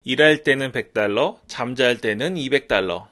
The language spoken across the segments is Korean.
일할 때는 $100, 잠잘 때는 $200.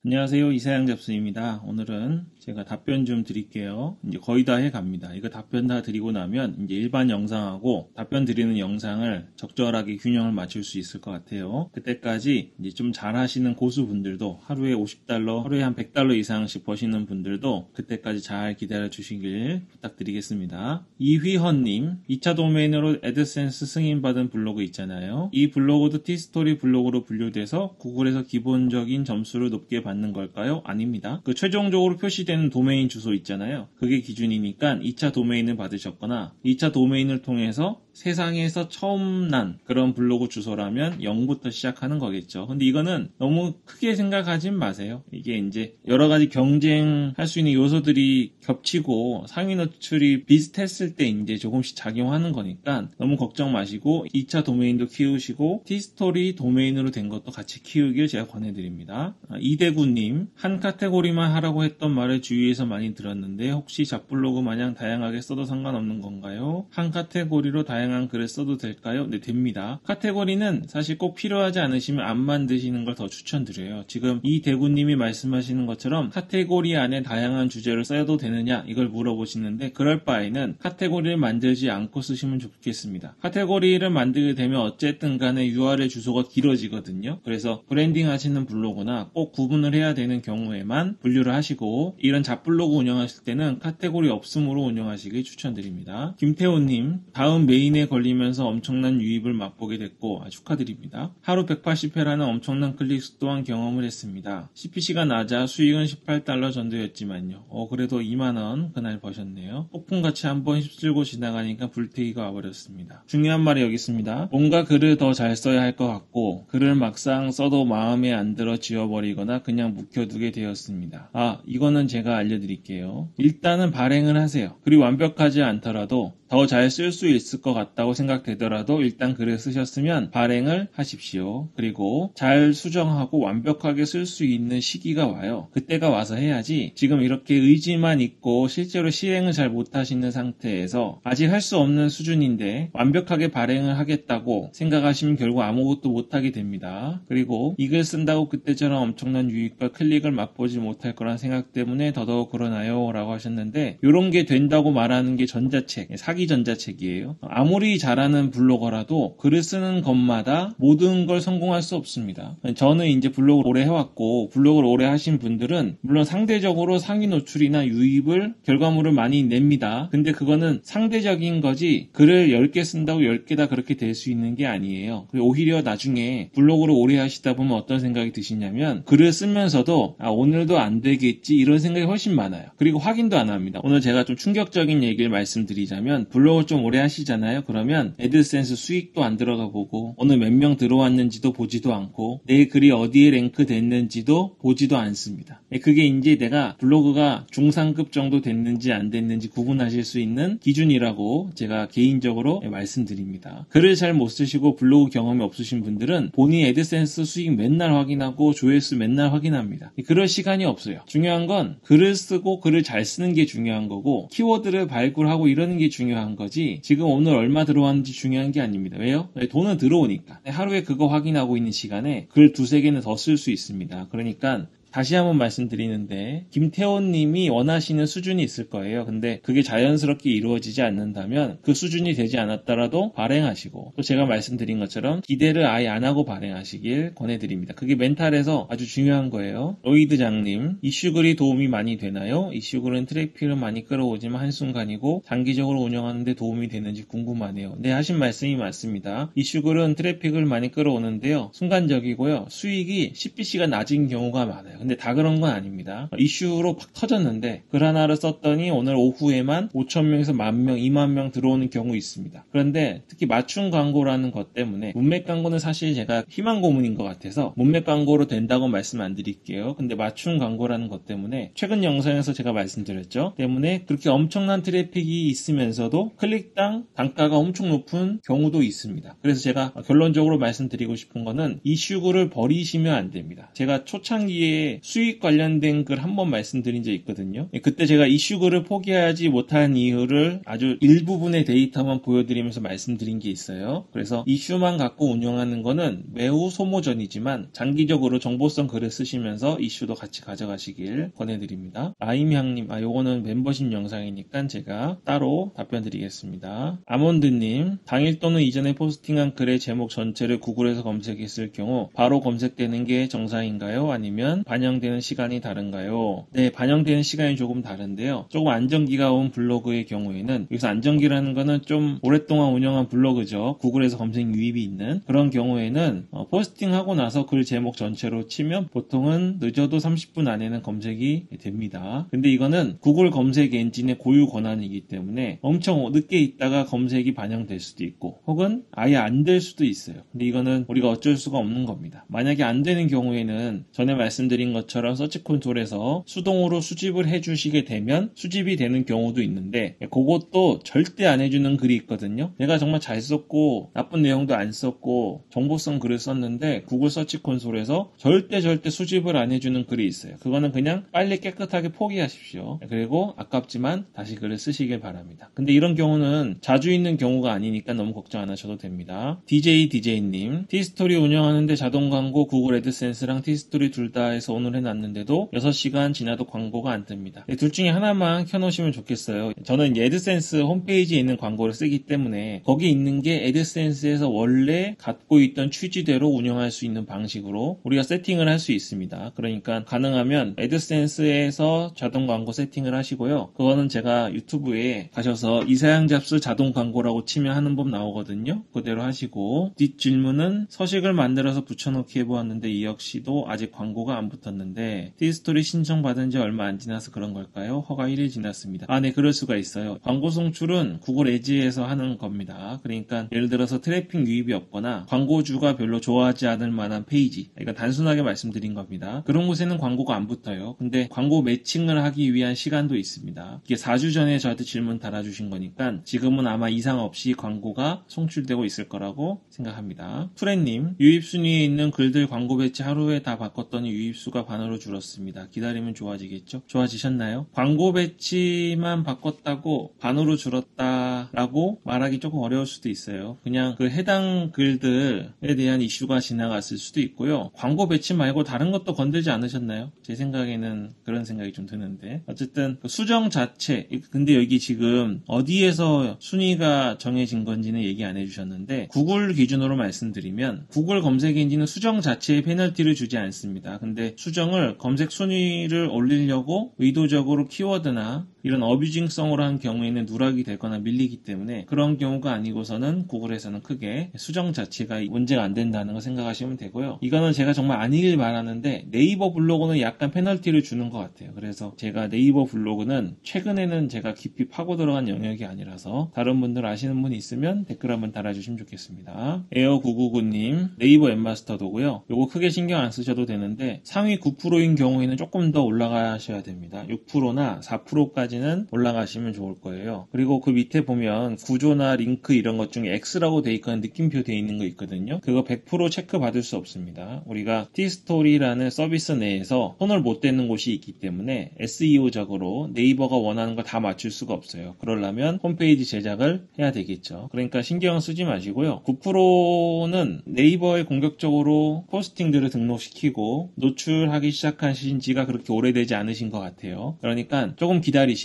안녕하세요. 이사양 잡수입니다. 오늘은 제가 답변 좀 드릴게요. 이제 거의 다 해갑니다. 이거 답변 다 드리고 나면 이제 일반 영상하고 답변 드리는 영상을 적절하게 균형을 맞출 수 있을 것 같아요. 그때까지 이제 좀 잘하시는 고수분들도 하루에 $50, 하루에 한 $100 이상씩 버시는 분들도 그때까지 잘 기다려 주시길 부탁드리겠습니다. 이휘헌님, 2차 도메인으로 애드센스 승인받은 블로그 있잖아요. 이 블로그도 티스토리 블로그로 분류돼서 구글에서 기본적인 점수를 높게 받는 걸까요? 아닙니다. 그 최종적으로 표시되는 도메인 주소 있잖아요. 그게 기준이니까 2차 도메인을 받으셨거나 2차 도메인을 통해서 세상에서 처음 난 그런 블로그 주소라면 0부터 시작하는 거겠죠. 근데 이거는 너무 크게 생각하진 마세요. 이게 이제 여러 가지 경쟁할 수 있는 요소들이 겹치고 상위 노출이 비슷했을 때 이제 조금씩 작용하는 거니까 너무 걱정 마시고 2차 도메인도 키우시고 티스토리 도메인으로 된 것도 같이 키우길 제가 권해드립니다. 이대구님, 한 카테고리만 하라고 했던 말을 주위에서 많이 들었는데 혹시 잡블로그 마냥 다양하게 써도 상관없는 건가요? 한 카테고리로 다양한 글을 써도 될까요? 네, 됩니다. 카테고리는 사실 꼭 필요하지 않으시면 안 만드시는 걸 더 추천드려요. 지금 이대구님이 말씀하시는 것처럼 카테고리 안에 다양한 주제를 써도 되느냐 이걸 물어보시는데 그럴 바에는 카테고리를 만들지 않고 쓰시면 좋겠습니다. 카테고리를 만들게 되면 어쨌든 간에 URL 주소가 길어지거든요. 그래서 브랜딩 하시는 블로그나 꼭 구분을 해야 되는 경우에만 분류를 하시고 이런 잡블로그 운영하실 때는 카테고리 없음으로 운영하시길 추천드립니다. 김태호님, 다음 메인에 걸리면서 엄청난 유입을 맛보게 됐고 축하드립니다. 하루 180회라는 엄청난 클릭수 또한 경험을 했습니다. CPC가 낮아 수익은 $18 정도였지만요. 그래도 2만원 그날 버셨네요. 폭풍같이 한번 휩쓸고 지나가니까 불태기가 와버렸습니다. 중요한 말이 여기 있습니다. 뭔가 글을 더 잘 써야 할 것 같고 글을 막상 써도 마음에 안 들어 지워버리거나 그냥 묵혀두게 되었습니다. 이거는 제가 알려드릴게요. 일단은 발행을 하세요. 글이 완벽하지 않더라도 더 잘 쓸 수 있을 것 같다고 생각되더라도 일단 글을 쓰셨으면 발행을 하십시오. 그리고 잘 수정하고 완벽하게 쓸 수 있는 시기가 와요. 그때가 와서 해야지 지금 이렇게 의지만 있고 실제로 실행을 잘 못하시는 상태에서 아직 할 수 없는 수준인데 완벽하게 발행을 하겠다고 생각하시면 결국 아무것도 못하게 됩니다. 그리고 이 글 쓴다고 그때처럼 엄청난 유익과 클릭을 맛보지 못할 거란 생각 때문에 더더욱 그러나요? 라고 하셨는데 이런 게 된다고 말하는 게 전자책, 사기 전자책이에요. 아무리 잘하는 블로거라도 글을 쓰는 것마다 모든 걸 성공할 수 없습니다. 저는 이제 블로그를 오래 해왔고 블로그를 오래 하신 분들은 물론 상대적으로 상위 노출이나 유입을 결과물을 많이 냅니다. 근데 그거는 상대적인 거지 글을 10개 쓴다고 10개 다 그렇게 될 수 있는 게 아니에요. 오히려 나중에 블로그를 오래 하시다 보면 어떤 생각이 드시냐면 글을 쓰면서도 오늘도 안 되겠지 이런 생각이 훨씬 많아요. 그리고 확인도 안 합니다. 오늘 제가 좀 충격적인 얘기를 말씀드리자면 블로그 좀 오래 하시잖아요. 그러면 애드센스 수익도 안 들어가 보고 오늘 몇 명 들어왔는지도 보지도 않고 내 글이 어디에 랭크 됐는지도 보지도 않습니다. 그게 이제 내가 블로그가 중상급 정도 됐는지 안 됐는지 구분하실 수 있는 기준이라고 제가 개인적으로 말씀드립니다. 글을 잘 못 쓰시고 블로그 경험이 없으신 분들은 본인 애드센스 수익 맨날 확인하고 조회수 맨날 확인합니다. 그럴 시간이 없어요. 중요한 건 글을 쓰고 글을 잘 쓰는 게 중요한 거고 키워드를 발굴하고 이러는 게 중요한 거지 지금 오늘 얼마 들어왔는지 중요한 게 아닙니다. 왜요? 돈은 들어오니까. 하루에 그거 확인하고 있는 시간에 글 두세 개는 더 쓸 수 있습니다. 그러니까 다시 한번 말씀드리는데 김태원님이 원하시는 수준이 있을 거예요. 근데 그게 자연스럽게 이루어지지 않는다면 그 수준이 되지 않았더라도 발행하시고 또 제가 말씀드린 것처럼 기대를 아예 안 하고 발행하시길 권해드립니다. 그게 멘탈에서 아주 중요한 거예요. 로이드장님, 이슈글이 도움이 많이 되나요? 이슈글은 트래픽을 많이 끌어오지만 한순간이고 장기적으로 운영하는데 도움이 되는지 궁금하네요. 네, 하신 말씀이 맞습니다. 이슈글은 트래픽을 많이 끌어오는데요. 순간적이고요. 수익이 CPC가 낮은 경우가 많아요. 근데 다 그런 건 아닙니다. 이슈로 팍 터졌는데 글 하나를 썼더니 오늘 오후에만 5,000명에서 10,000명, 20,000명 들어오는 경우 있습니다. 그런데 특히 맞춤 광고라는 것 때문에 문맥 광고는 사실 제가 희망 고문인 것 같아서 문맥 광고로 된다고 말씀 안 드릴게요. 근데 맞춤 광고라는 것 때문에 최근 영상에서 제가 말씀드렸죠. 때문에 그렇게 엄청난 트래픽이 있으면서도 클릭당 단가가 엄청 높은 경우도 있습니다. 그래서 제가 결론적으로 말씀드리고 싶은 거는 이슈글을 버리시면 안 됩니다. 제가 초창기에 때 수익 관련된 글 한 번 말씀드린 적 있거든요. 그때 제가 이슈글을 포기하지 못한 이유를 아주 일부분의 데이터만 보여드리면서 말씀드린 게 있어요. 그래서 이슈만 갖고 운영하는 거는 매우 소모전이지만 장기적으로 정보성 글을 쓰시면서 이슈도 같이 가져가시길 권해드립니다. 아임향님, 요거는 멤버십 영상이니까 제가 따로 답변 드리겠습니다. 아몬드님, 당일 또는 이전에 포스팅한 글의 제목 전체를 구글에서 검색했을 경우 바로 검색되는 게 정상인가요? 아니면 반영되는 시간이 다른가요? 네, 반영되는 시간이 조금 다른데요. 조금 안정기가 온 블로그의 경우에는, 여기서 안정기라는 거는 좀 오랫동안 운영한 블로그죠. 구글에서 검색 유입이 있는 그런 경우에는 포스팅하고 나서 글 제목 전체로 치면 보통은 늦어도 30분 안에는 검색이 됩니다. 근데 이거는 구글 검색 엔진의 고유 권한이기 때문에 엄청 늦게 있다가 검색이 반영될 수도 있고 혹은 아예 안 될 수도 있어요. 근데 이거는 우리가 어쩔 수가 없는 겁니다. 만약에 안 되는 경우에는 전에 말씀드린 것처럼 서치 콘솔에서 수동으로 수집을 해주시게 되면 수집이 되는 경우도 있는데 그것도 절대 안 해주는 글이 있거든요. 내가 정말 잘 썼고 나쁜 내용도 안 썼고 정보성 글을 썼는데 구글 서치 콘솔에서 절대 수집을 안 해주는 글이 있어요. 그거는 그냥 빨리 깨끗하게 포기하십시오. 그리고 아깝지만 다시 글을 쓰시길 바랍니다. 근데 이런 경우는 자주 있는 경우가 아니니까 너무 걱정 안 하셔도 됩니다. DJ님, 티스토리 운영하는데 자동 광고 구글 애드센스랑 티스토리 둘 다 해서 오늘 해놨는데도 6시간 지나도 광고가 안 뜹니다. 둘 중에 하나만 켜놓으시면 좋겠어요. 저는 애드센스 홈페이지에 있는 광고를 쓰기 때문에 거기 있는 게 애드센스에서 원래 갖고 있던 취지대로 운영할 수 있는 방식으로 우리가 세팅을 할 수 있습니다. 그러니까 가능하면 애드센스에서 자동 광고 세팅을 하시고요. 그거는 제가 유튜브에 가셔서 이사양 잡수 자동 광고라고 치면 하는 법 나오거든요. 그대로 하시고 뒷질문은 서식을 만들어서 붙여넣기 해보았는데 이 역시도 아직 광고가 안 붙었는데 티스토리 신청받은 지 얼마 안 지나서 그런 걸까요? 허가 1일 지났습니다. 네, 그럴 수가 있어요. 광고 송출은 구글 에지에서 하는 겁니다. 그러니까 예를 들어서 트래픽 유입이 없거나 광고주가 별로 좋아하지 않을 만한 페이지, 그러니까 단순하게 말씀드린 겁니다. 그런 곳에는 광고가 안 붙어요. 근데 광고 매칭을 하기 위한 시간도 있습니다. 이게 4주 전에 저한테 질문 달아주신 거니까 지금은 아마 이상 없이 광고가 송출되고 있을 거라고 생각합니다. 프렌님, 유입 순위에 있는 글들 광고 배치 하루에 다 바꿨더니 유입수가 반으로 줄었습니다. 기다리면 좋아지겠죠? 좋아지셨나요? 광고 배치만 바꿨다고 반으로 줄었다라고 말하기 조금 어려울 수도 있어요. 그냥 그 해당 글들에 대한 이슈가 지나갔을 수도 있고요. 광고 배치 말고 다른 것도 건들지 않으셨나요? 제 생각에는 그런 생각이 좀 드는데 어쨌든 그 수정 자체, 근데 여기 지금 어디에서 순위가 정해진 건지는 얘기 안 해주셨는데 구글 기준으로 말씀드리면 구글 검색 엔진은 수정 자체에 페널티를 주지 않습니다. 근데 수정을 검색 순위를 올리려고 의도적으로 키워드나 이런 어뷰징성으로 한 경우에는 누락이 되거나 밀리기 때문에 그런 경우가 아니고서는 구글에서는 크게 수정 자체가 문제가 안 된다는 걸 생각하시면 되고요. 이거는 제가 정말 아니길 바라는데 네이버 블로그는 약간 페널티를 주는 것 같아요. 그래서 제가 네이버 블로그는 최근에는 제가 깊이 파고 들어간 영역이 아니라서 다른 분들 아시는 분 있으면 댓글 한번 달아주시면 좋겠습니다. 에어999님, 네이버 웹마스터도고요. 요거 크게 신경 안 쓰셔도 되는데 상위 9%인 경우에는 조금 더 올라가셔야 됩니다. 6%나 4%까지 올라가시면 좋을 거예요. 그리고 그 밑에 보면 구조나 링크 이런 것 중에 X라고 돼 있거나 느낌표 돼 있는 거 있거든요. 그거 100% 체크 받을 수 없습니다. 우리가 티스토리라는 서비스 내에서 손을 못 대는 곳이 있기 때문에 SEO적으로 네이버가 원하는 거 다 맞출 수가 없어요. 그러려면 홈페이지 제작을 해야 되겠죠. 그러니까 신경 쓰지 마시고요. 9%는 네이버에 공격적으로 포스팅들을 등록시키고 노출하기 시작하신 지가 그렇게 오래되지 않으신 것 같아요. 그러니까 조금 기다리시면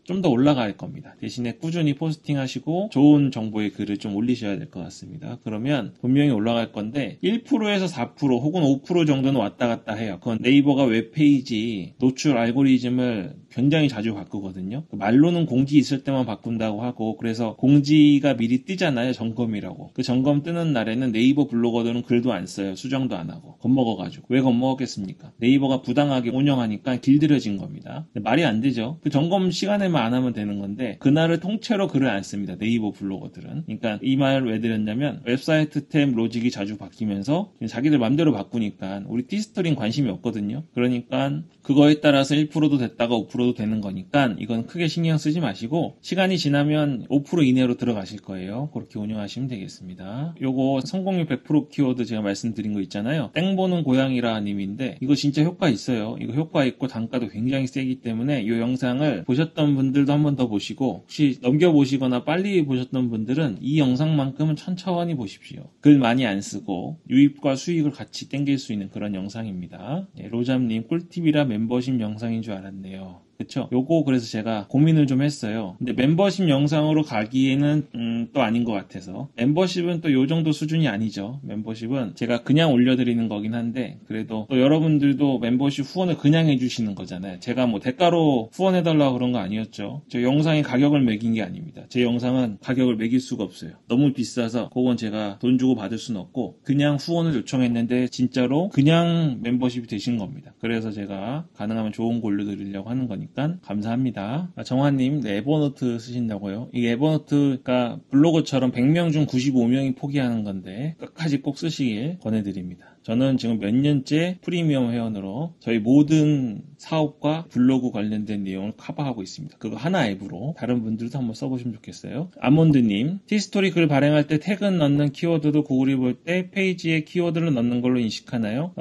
좀 더 올라갈 겁니다. 대신에 꾸준히 포스팅하시고 좋은 정보의 글을 좀 올리셔야 될 것 같습니다. 그러면 분명히 올라갈 건데 1%에서 4% 혹은 5% 정도는 왔다 갔다 해요. 그건 네이버가 웹페이지 노출 알고리즘을 굉장히 자주 바꾸거든요. 말로는 공지 있을 때만 바꾼다고 하고 그래서 공지가 미리 뜨잖아요. 점검이라고. 그 점검 뜨는 날에는 네이버 블로거들은 글도 안 써요. 수정도 안 하고. 겁먹어가지고. 왜 겁먹었겠습니까? 네이버가 부당하게 운영하니까 길들여진 겁니다. 말이 안 되죠. 그 점검 처음 시간에만 안 하면 되는 건데 그날을 통째로 글을 안 씁니다. 네이버 블로거들은. 그러니까 이 말을 왜 드렸냐면 웹사이트 템 로직이 자주 바뀌면서 자기들 맘대로 바꾸니까 우리 티스토리는 관심이 없거든요. 그러니까 그거에 따라서 1%도 됐다가 5%도 되는 거니까 이건 크게 신경 쓰지 마시고 시간이 지나면 5% 이내로 들어가실 거예요. 그렇게 운영하시면 되겠습니다. 요거 성공률 100% 키워드 제가 말씀드린 거 있잖아요. 땡보는 고양이라 님인데 이거 진짜 효과 있어요. 이거 효과 있고 단가도 굉장히 세기 때문에 이 영상을 보셨던 분들도 한 번 더 보시고 혹시 넘겨보시거나 빨리 보셨던 분들은 이 영상만큼은 천천히 보십시오. 글 많이 안 쓰고 유입과 수익을 같이 땡길 수 있는 그런 영상입니다. 로잠님 꿀팁이라 멤버십 영상인 줄 알았네요. 그쵸? 요거 그래서 제가 고민을 좀 했어요. 근데 멤버십 영상으로 가기에는 또 아닌 것 같아서 멤버십은 또 요 정도 수준이 아니죠. 멤버십은 제가 그냥 올려드리는 거긴 한데 그래도 또 여러분들도 멤버십 후원을 그냥 해주시는 거잖아요. 제가 뭐 대가로 후원해달라고 그런 거 아니었죠. 저 영상에 가격을 매긴 게 아닙니다. 제 영상은 가격을 매길 수가 없어요. 너무 비싸서 그건 제가 돈 주고 받을 수는 없고 그냥 후원을 요청했는데 진짜로 그냥 멤버십이 되신 겁니다. 그래서 제가 가능하면 좋은 거 올려드리려고 하는 거니까 감사합니다. 정환님, 네, 에버노트 쓰신다고요? 이 에버노트가 블로거처럼 100명 중 95명이 포기하는 건데 끝까지 꼭 쓰시길 권해드립니다. 저는 지금 몇 년째 프리미엄 회원으로 저희 모든 사업과 블로그 관련된 내용을 커버하고 있습니다. 그거 하나 앱으로 다른 분들도 한번 써보시면 좋겠어요. 아몬드님, 티스토리 글 발행할 때 태그 넣는 키워드도 구글이 볼 때 페이지에 키워드를 넣는 걸로 인식하나요?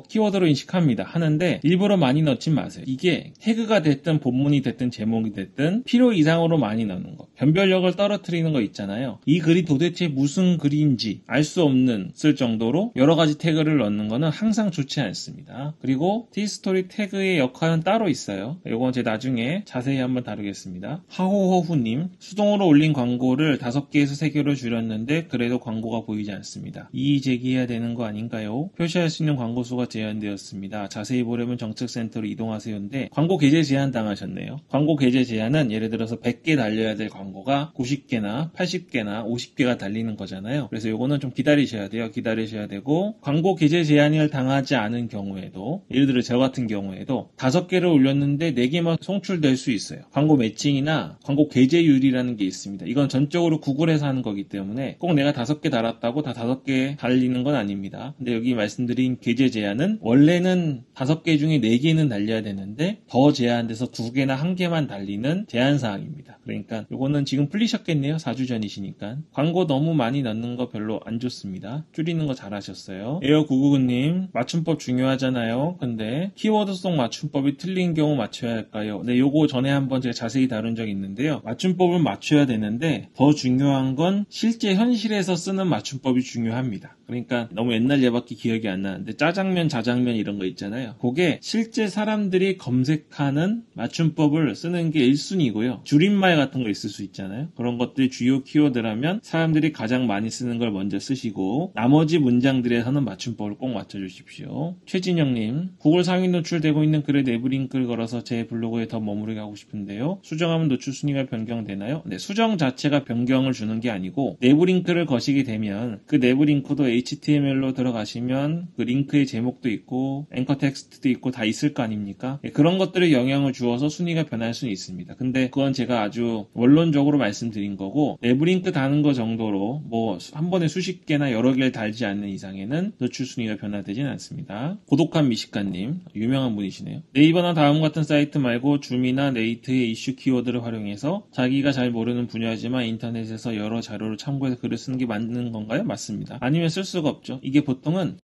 키워드로 인식합니다. 하는데 일부러 많이 넣진 마세요. 이게 태그가 됐든 본문이 됐든 제목이 됐든 필요 이상으로 많이 넣는 거. 변별력을 떨어뜨리는 거 있잖아요. 이 글이 도대체 무슨 글인지 알 수 없는 쓸 정도로 여러 가지 태그를 넣는 거는 항상 좋지 않습니다. 그리고 티스토리 태그의 역할은 따로 있어요. 이건 제가 나중에 자세히 한번 다루겠습니다. 하호호후님, 수동으로 올린 광고를 5개에서 3개로 줄였는데 그래도 광고가 보이지 않습니다. 이의 제기해야 되는 거 아닌가요? 표시할 수 있는 광고 수가 제한되었습니다. 자세히 보려면 정책센터로 이동하세요인데 광고 게재 제한 당하셨네요. 광고 게재 제한은 예를 들어서 100개 달려야 될 광고가 90개나 80개나 50개가 달리는 거잖아요. 그래서 이거는 좀 기다리셔야 돼요. 기다리셔야 되고 광고 게재 제한을 당하지 않은 경우에도 예를 들어 저 같은 경우에도 5개를 올렸는데 4개만 송출될 수 있어요. 광고 매칭이나 광고 게재율이라는 게 있습니다. 이건 전적으로 구글에서 하는 거기 때문에 꼭 내가 5개 달았다고 다 5개 달리는 건 아닙니다. 근데 여기 말씀드린 게재 제한은 원래는 5개 중에 4개는 달려야 되는데 더 제한돼서 2개나 1개만 달리는 제한사항입니다. 그러니까 이거는 지금 풀리셨겠네요. 4주 전이시니까. 광고 너무 많이 넣는 거 별로 안 좋습니다. 줄이는 거 잘하셨어요. 에어999님, 맞춤법 중요하잖아요. 근데 키워드성 맞춤법이 틀린 경우 맞춰야 할까요? 네, 요거 전에 한번 제가 자세히 다룬 적이 있는데요. 맞춤법을 맞춰야 되는데 더 중요한 건 실제 현실에서 쓰는 맞춤법이 중요합니다. 그러니까 너무 옛날 예밖에 기억이 안 나는데 짜장면, 자장면 이런 거 있잖아요. 그게 실제 사람들이 검색하는 맞춤법을 쓰는 게 1순위고요. 줄임말 같은 거 있을 수 있잖아요. 그런 것들이 주요 키워드라면 사람들이 가장 많이 쓰는 걸 먼저 쓰시고 나머지 문장들에서는 맞춤법을 꼭 맞춰주십시오. 최진영님, 구글 상위 노출되고 있는 글에 내부 링크를 걸어서 제 블로그에 더 머무르게 하고 싶은데요. 수정하면 노출 순위가 변경되나요? 네, 수정 자체가 변경을 주는 게 아니고 내부 링크를 거시게 되면 그 내부 링크도 HTML로 들어가시면 그 링크의 제목도 있고 앵커 텍스트도 있고 다 있을 거 아닙니까? 네, 그런 것들에 영향을 주어서 순위가 변할 수는 있습니다. 근데 그건 제가 아주 원론적으로 말씀드린 거고 내부 링크 다는 거 정도로 뭐 한 번에 수십 개나 여러 개를 달지 않는 이상에는 노출 순위가 변화되진 않습니다. 고독한 미식가님, 유명한 분이시네요. 네이버나 다음 같은 사이트 말고 줌이나 네이트의 이슈 키워드를 활용해서 자기가 잘 모르는 분야지만 인터넷에서 여러 자료를 참고해서 글을 쓰는 게 맞는 건가요? 맞습니다. 아니면 쓸 수가 없죠. 이게 보통은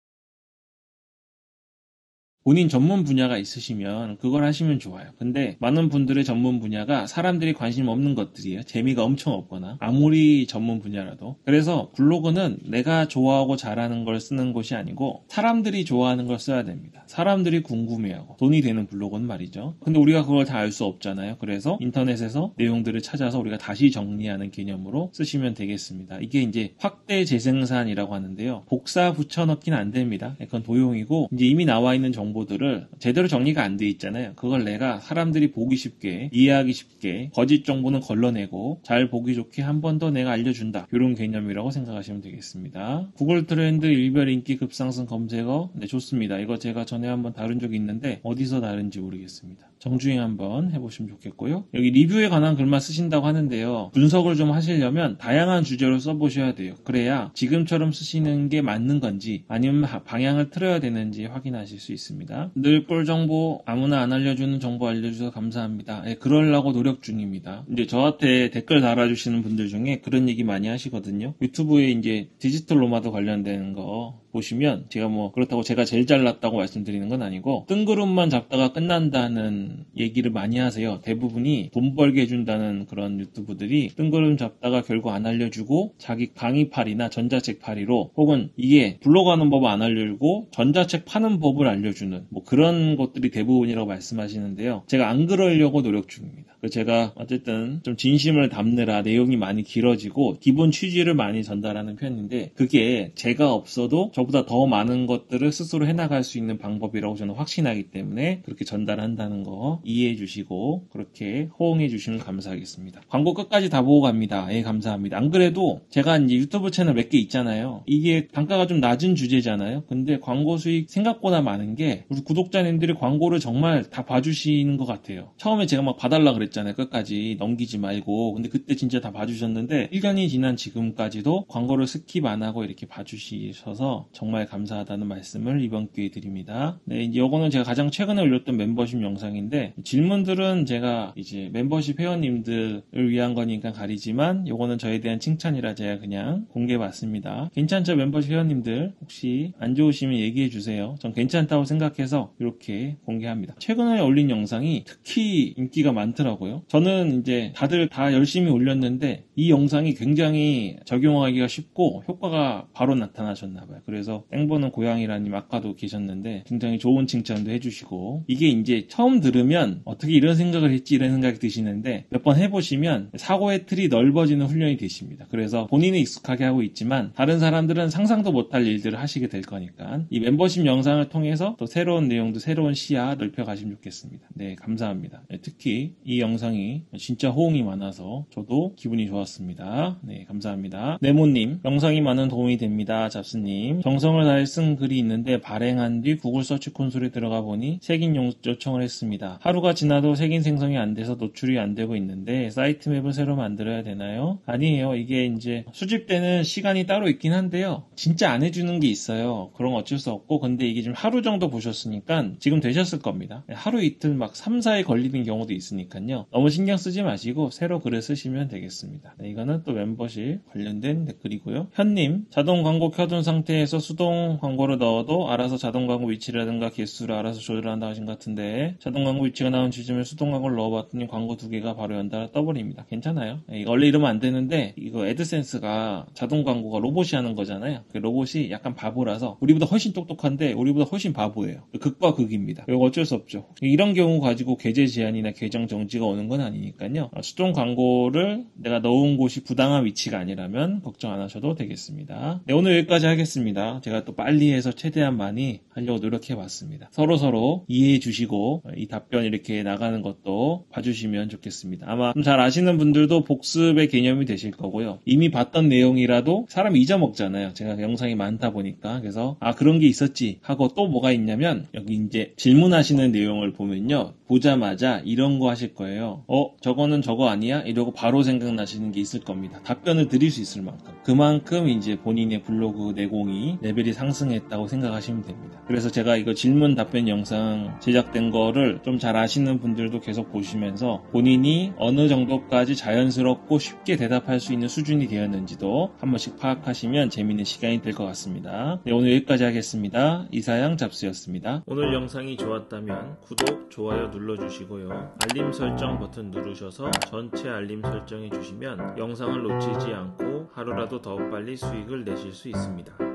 본인 전문 분야가 있으시면 그걸 하시면 좋아요. 근데 많은 분들의 전문 분야가 사람들이 관심 없는 것들이에요. 재미가 엄청 없거나 아무리 전문 분야라도. 그래서 블로그는 내가 좋아하고 잘하는 걸 쓰는 곳이 아니고 사람들이 좋아하는 걸 써야 됩니다. 사람들이 궁금해하고 돈이 되는 블로그는 말이죠. 근데 우리가 그걸 다 알 수 없잖아요. 그래서 인터넷에서 내용들을 찾아서 우리가 다시 정리하는 개념으로 쓰시면 되겠습니다. 이게 이제 확대 재생산이라고 하는데요. 복사 붙여넣기는 안 됩니다. 그건 도용이고 이제 이미 나와 있는 정보 정보들을 제대로 정리가 안 돼 있잖아요. 그걸 내가 사람들이 보기 쉽게, 이해하기 쉽게, 거짓 정보는 걸러내고 잘 보기 좋게 한 번 더 내가 알려준다. 이런 개념이라고 생각하시면 되겠습니다. 구글 트렌드 일별 인기 급상승 검색어, 네, 좋습니다. 이거 제가 전에 한번 다룬 적이 있는데 어디서 다른지 모르겠습니다. 정주행 한번 해보시면 좋겠고요. 여기 리뷰에 관한 글만 쓰신다고 하는데요. 분석을 좀 하시려면 다양한 주제로 써보셔야 돼요. 그래야 지금처럼 쓰시는 게 맞는 건지 아니면 방향을 틀어야 되는지 확인하실 수 있습니다. 늘 꿀정보 아무나 안 알려주는 정보 알려주셔서 감사합니다. 네, 그러려고 노력 중입니다. 이제 저한테 댓글 달아주시는 분들 중에 그런 얘기 많이 하시거든요. 유튜브에 이제 디지털 노마드 관련된 거 보시면 제가 뭐 그렇다고 제가 제일 잘났다고 말씀드리는 건 아니고 뜬구름만 잡다가 끝난다는 얘기를 많이 하세요. 대부분이 돈 벌게 해준다는 그런 유튜브들이 뜬구름 잡다가 결국 안 알려주고 자기 강의팔이나 전자책 팔이로 혹은 이게 블로그 하는 법 안 알려주고 전자책 파는 법을 알려주는 뭐 그런 것들이 대부분이라고 말씀하시는데요. 제가 안 그러려고 노력 중입니다. 제가 어쨌든 좀 진심을 담느라 내용이 많이 길어지고 기본 취지를 많이 전달하는 편인데 그게 제가 없어도 저보다 더 많은 것들을 스스로 해나갈 수 있는 방법이라고 저는 확신하기 때문에 그렇게 전달한다는 거 이해해 주시고 그렇게 호응해 주시면 감사하겠습니다. 광고 끝까지 다 보고 갑니다. 예, 감사합니다. 안 그래도 제가 이제 유튜브 채널 몇 개 있잖아요. 이게 단가가 좀 낮은 주제잖아요. 근데 광고 수익 생각보다 많은 게 우리 구독자님들이 광고를 정말 다 봐주시는 것 같아요. 처음에 제가 막 봐달라 그랬잖아요. 끝까지 넘기지 말고. 근데 그때 진짜 다 봐주셨는데 1년이 지난 지금까지도 광고를 스킵 안 하고 이렇게 봐주셔서 정말 감사하다는 말씀을 이번 기회에 드립니다. 네, 이제 요거는 제가 가장 최근에 올렸던 멤버십 영상인데 질문들은 제가 이제 멤버십 회원님들을 위한 거니까 가리지만 요거는 저에 대한 칭찬이라 제가 그냥 공개해봤습니다. 괜찮죠? 멤버십 회원님들 혹시 안 좋으시면 얘기해 주세요. 전 괜찮다고 생각해서 이렇게 공개합니다. 최근에 올린 영상이 특히 인기가 많더라고요. 저는 이제 다들 다 열심히 올렸는데 이 영상이 굉장히 적용하기가 쉽고 효과가 바로 나타나셨나봐요. 그래서 땡보는 고양이라님 아까도 계셨는데 굉장히 좋은 칭찬도 해주시고 이게 이제 처음 들으면 어떻게 이런 생각을 했지 이런 생각이 드시는데 몇 번 해보시면 사고의 틀이 넓어지는 훈련이 되십니다. 그래서 본인은 익숙하게 하고 있지만 다른 사람들은 상상도 못할 일들을 하시게 될 거니까 이 멤버십 영상을 통해서 또 새로운 내용도 새로운 시야 넓혀가시면 좋겠습니다. 네, 감사합니다. 네, 특히 이 영상이 진짜 호응이 많아서 저도 기분이 좋았습니다. 네, 감사합니다. 네모님, 영상이 많은 도움이 됩니다. 잡스님, 정성을 다해 쓴 글이 있는데 발행한 뒤 구글 서치 콘솔에 들어가 보니 색인 요청을 했습니다. 하루가 지나도 색인 생성이 안 돼서 노출이 안 되고 있는데 사이트 맵을 새로 만들어야 되나요? 아니에요. 이게 이제 수집되는 시간이 따로 있긴 한데요. 진짜 안 해주는 게 있어요. 그런 거 어쩔 수 없고 근데 이게 지금 하루 정도 보셨으니까 지금 되셨을 겁니다. 하루 이틀 막 3, 4일 걸리는 경우도 있으니까요. 너무 신경 쓰지 마시고 새로 글을 쓰시면 되겠습니다. 네, 이거는 또 멤버십 관련된 댓글이고요. 현님, 자동 광고 켜둔 상태에서 수동 광고를 넣어도 알아서 자동 광고 위치라든가 개수를 알아서 조절한다 하신 것 같은데 자동 광고 위치가 나온 지점에 수동 광고를 넣어봤더니 광고 2개가 바로 연달아 떠버립니다. 괜찮아요. 네, 원래 이러면 안 되는데 이거 애드센스가 자동 광고가 로봇이 하는 거잖아요. 그 로봇이 약간 바보라서 우리보다 훨씬 똑똑한데 우리보다 훨씬 바보예요. 극과 극입니다. 이거 어쩔 수 없죠. 이런 경우 가지고 계제 제한이나 계정 정지가 오는 건 아니니까요. 수동 광고를 내가 넣은 곳이 부당한 위치가 아니라면 걱정 안 하셔도 되겠습니다. 네, 오늘 여기까지 하겠습니다. 제가 또 빨리 해서 최대한 많이 하려고 노력해봤습니다. 서로 이해해 주시고 이 답변 이렇게 나가는 것도 봐주시면 좋겠습니다. 아마 좀 잘 아시는 분들도 복습의 개념이 되실 거고요. 이미 봤던 내용이라도 사람이 잊어먹잖아요. 제가 영상이 많다 보니까. 그래서 그런 게 있었지 하고 또 뭐가 있냐면 여기 이제 질문하시는 내용을 보면요. 보자마자 이런 거 하실 거예요. 저거는 저거 아니야? 이러고 바로 생각나시는 게 있을 겁니다. 답변을 드릴 수 있을 만큼. 그만큼 이제 본인의 블로그 내공이 레벨이 상승했다고 생각하시면 됩니다. 그래서 제가 이거 질문 답변 영상 제작된 거를 좀 잘 아시는 분들도 계속 보시면서 본인이 어느 정도까지 자연스럽고 쉽게 대답할 수 있는 수준이 되었는지도 한 번씩 파악하시면 재미있는 시간이 될 것 같습니다. 네, 오늘 여기까지 하겠습니다. 이사양 잡스였습니다. 오늘 영상이 좋았다면 구독, 좋아요 눌러주시고요. 알림 설정 버튼 누르셔서 전체 알림 설정해 주시면 영상을 놓치지 않고 하루라도 더 빨리 수익을 내실 수 있습니다.